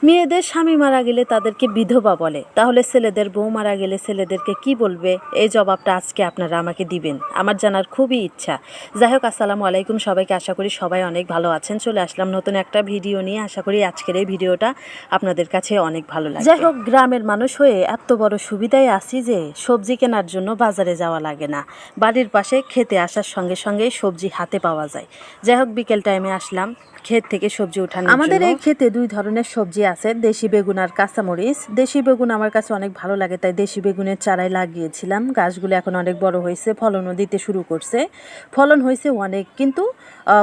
মেয়েদের স্বামী মারা গেলে তাদেরকে বিধবা বলে, তাহলে ছেলেদের বউ মারা গেলে ছেলেদেরকে কি বলবে? এই জবাবটা আজকে আপনারা আমাকে দিবেন, আমার জানার খুবই ইচ্ছা। যাই হোক, আসসালামু আলাইকুম সবাইকে, আশা করি সবাই অনেক ভালো আছেন। চলে আসলাম নতুন একটা ভিডিও নিয়ে, আশা করি আজকের এই ভিডিওটা আপনাদের কাছে অনেক ভালো লাগে। যাই হোক, গ্রামের মানুষ হয়ে এত বড় সুবিধায় আছি যে সবজি কেনার জন্য বাজারে যাওয়া লাগে না, বাড়ির পাশে খেতে আসার সঙ্গে সঙ্গে সবজি হাতে পাওয়া যায়। যাই হোক, বিকেল টাইমে আসলাম ক্ষেত থেকে সবজি উঠানো। আমাদের এই ক্ষেতে দুই ধরনের সবজি আছে, দেশি বেগুন আর কাঁচামরিচ। দেশি বেগুন আমার কাছে অনেক ভালো লাগে, তাই দেশি বেগুনের চারাই লাগিয়েছিলাম। গাছগুলো এখন অনেক বড় হয়েছে, ফলনও দিতে শুরু করছে। ফলন হয়েছে অনেক, কিন্তু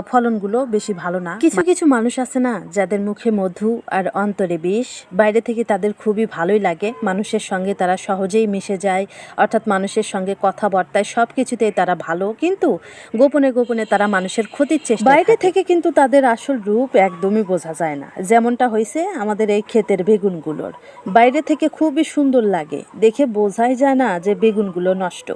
ফলনগুলো বেশি ভালো না। কিছু কিছু মানুষ আছে না, যাদের মুখে মধু আর অন্তরে বিষ। বাইরে থেকে তাদের খুবই ভালোই লাগে, মানুষের সঙ্গে তারা সহজেই মিশে যায়, অর্থাৎ মানুষের সঙ্গে কথাবার্তায় সব কিছুতেই তারা ভালো, কিন্তু গোপনে গোপনে তারা মানুষের ক্ষতির চেষ্টা। বাইরে থেকে কিন্তু তাদের আসল রূপ একদমই বোঝা যায় না, যেমনটা হয়েছে আমাদের এই ক্ষেতের বেগুনগুলোর। বাইরে থেকে খুবই সুন্দর লাগে, দেখে বোঝাই যায় না যে বেগুনগুলো নষ্ট,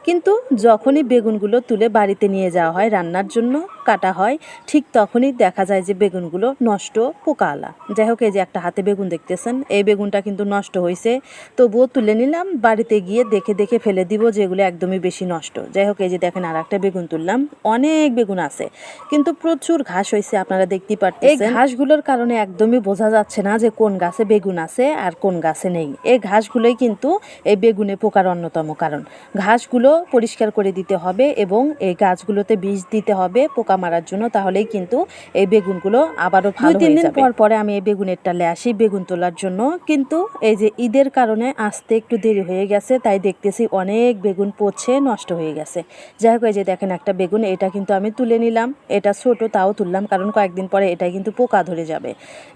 কিন্তু যখনই বেগুনগুলো তুলে বাড়িতে নিয়ে যাওয়া হয় রান্নার জন্য, কাটা হয়, ঠিক তখনই দেখা যায় যে বেগুনগুলো নষ্ট, পোকাওয়ালা। যাই হোক, এই যে একটা হাতে বেগুন দেখতেছেন, এই বেগুনটা কিন্তু নষ্ট হয়েছে, তবুও তুলে নিলাম, বাড়িতে গিয়ে দেখে দেখে ফেলে দিব যেগুলো একদমই বেশি নষ্ট। যাই হোক, এই যে দেখেন আর একটা বেগুন তুললাম, অনেক বেগুন আছে, কিন্তু প্রচুর ঘাস হয়েছে, আপনারা দেখতেই পাচ্ছেন। এই ঘাসগুলোর কারণে একদমই বোঝা যাচ্ছে না যে কোন গাছে বেগুন আছে আর কোন গাছে নেই। এই ঘাসগুলোই কিন্তু এই বেগুনে পোকার অন্যতম কারণ। ঘাসগুলো পরিষ্কার করে দিতে হবে এবং এই গাছগুলোতে বিষ দিতে হবে পোকা মারার জন্য, তাহলেই কিন্তু এই বেগুনগুলো আবারও ভালো হয়ে যাবে। 2-3 দিন পরে আমি এই বেগুনের টালে আসি বেগুন তোলার জন্য, কিন্তু এই যে ঈদের কারণে আসতে একটু দেরি হয়ে গেছে, তাই দেখতেছি অনেক বেগুন পচে নষ্ট হয়ে গেছে। যাই হোক, এই যে দেখেন একটা বেগুন, এটা কিন্তু আমি তুলে নিলাম, এটা ছোট তাও তুললাম, কারণ কয়েকদিন পরে এটা কিন্তু পোকা ধরে যাবে।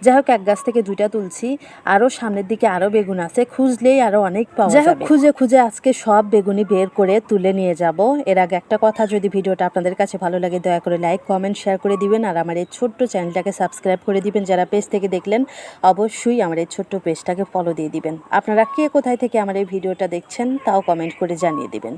যাই হোক, এক গাছ থেকে 2টা তুলছি, আরও সামনের দিকে আরও বেগুন আছে, খুঁজলেই আরও অনেক পাওয়া যাবে। যাই হোক, খুঁজে খুঁজে আজকে সব বেগুনই বের করে তুলে নিয়ে যাব। এর আগে একটা কথা, যদি ভিডিওটা আপনাদের কাছে ভালো লাগে দয়া করে লাইক কমেন্ট শেয়ার করে দিবেন, আর আমার এই ছোট্ট চ্যানেলটাকে সাবস্ক্রাইব করে দিবেন। যারা পেজ থেকে দেখলেন অবশ্যই আমার এই ছোট্ট পেজটাকে ফলো দিয়ে দিবেন। আপনারা কে কোথায় থেকে আমার এই ভিডিওটা দেখছেন তাও কমেন্ট করে জানিয়ে দিবেন।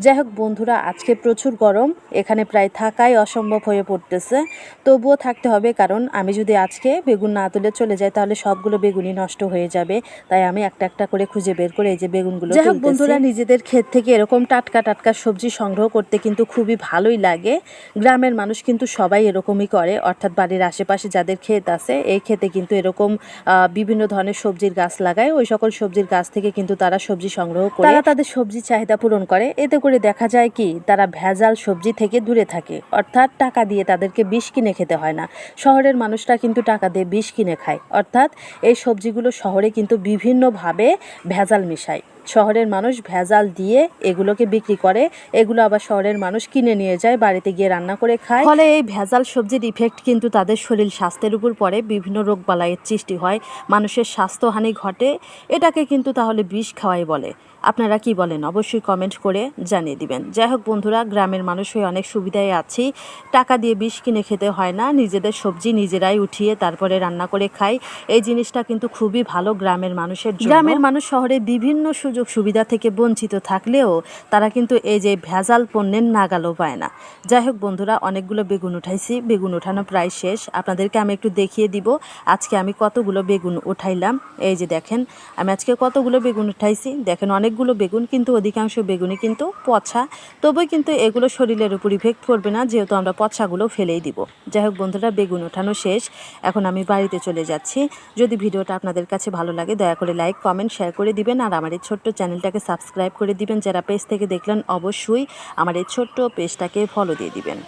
যাই হোক বন্ধুরা, আজকে প্রচুর গরম, এখানে প্রায় থাকাই অসম্ভব হয়ে পড়তেছে, তবুও থাকতে হবে, কারণ আমি যদি আজকে বেগুন না তুলে চলে যাই তাহলে সবগুলো বেগুনই নষ্ট হয়ে যাবে, তাই আমি একটা একটা করে খুঁজে বের করে এই যে বেগুনগুলো। যাই হোক বন্ধুরা, নিজেদের ক্ষেত থেকে এরকম টাটকা টাটকা সবজি সংগ্রহ করতে কিন্তু খুবই ভালোই লাগে। গ্রামের মানুষ কিন্তু সবাই এরকমই করে, অর্থাৎ বাড়ির আশেপাশে যাদের ক্ষেত আছে, এই ক্ষেতে কিন্তু এরকম বিভিন্ন ধরনের সবজির গাছ লাগায়, ওই সকল সবজির গাছ থেকে কিন্তু তারা সবজি সংগ্রহ করে তারা তাদের সবজি চাহিদা পূরণ করে। এতে করে দেখা যায় কি, তারা ভেজাল সবজি থেকে দূরে থাকে, অর্থাৎ টাকা দিয়ে তাদেরকে বিষ কিনে খেতে হয় না। শহরের মানুষরা কিন্তু টাকা দিয়ে বিষ কিনে খায়, অর্থাৎ এই সবজিগুলো শহরে কিন্তু বিভিন্নভাবে ভেজাল মিশায়। শহরের মানুষ ভেজাল দিয়ে এগুলোকে বিক্রি করে, এগুলো আবার শহরের মানুষ কিনে নিয়ে যায়, বাড়িতে গিয়ে রান্না করে খায়। ফলে এই ভেজাল সবজির ইফেক্ট কিন্তু তাদের শরীর স্বাস্থ্যের উপর পড়ে, বিভিন্ন রোগ বালাইয়ের সৃষ্টি হয়, মানুষের স্বাস্থ্যহানি ঘটে। এটাকে কিন্তু তাহলে বিষ খাওয়াই বলে। আপনারা কি বলেন অবশ্যই কমেন্ট করে জানিয়ে দিবেন। যাই হোক বন্ধুরা, গ্রামের মানুষ হয়ে অনেক সুবিধায় আছি, টাকা দিয়ে বিষ কিনে খেতে হয় না, নিজেদের সবজি নিজেরাই উঠিয়ে তারপরে রান্না করে খাই। এই জিনিসটা কিন্তু খুবই ভালো গ্রামের মানুষের জন্য। গ্রামের মানুষ শহরে বিভিন্ন সুযোগ সুবিধা থেকে বঞ্চিত থাকলেও তারা কিন্তু এই যে ভেজাল পণ্যের নাগালও পায় না। যাই হোক বন্ধুরা, অনেকগুলো বেগুন উঠাইছি, বেগুন ওঠানো প্রায় শেষ। আপনাদেরকে আমি একটু দেখিয়ে দিব আজকে আমি কতগুলো বেগুন উঠাইলাম। এই যে দেখেন আমি আজকে কতগুলো বেগুন উঠাইছি, দেখেন অনেকগুলো বেগুন, কিন্তু অধিকাংশ বেগুনই কিন্তু পচা, তবুই কিন্তু এগুলো শরীরের উপর ইফেক্ট করবে না, যেহেতু আমরা পচাগুলো ফেলেই দিব। যাই হোক বন্ধুরা, বেগুন ওঠানো শেষ, এখন আমি বাড়িতে চলে যাচ্ছি। যদি ভিডিওটা আপনাদের কাছে ভালো লাগে দয়া করে লাইক কমেন্ট শেয়ার করে দিবেন, আর আমার এই ছোট্ট চ্যানেলটাকে সাবস্ক্রাইব করে দিবেন। যারা পেজ থেকে দেখলেন অবশ্যই আমার এই ছোট্ট পেজটাকে ফলো দিয়ে দিবেন।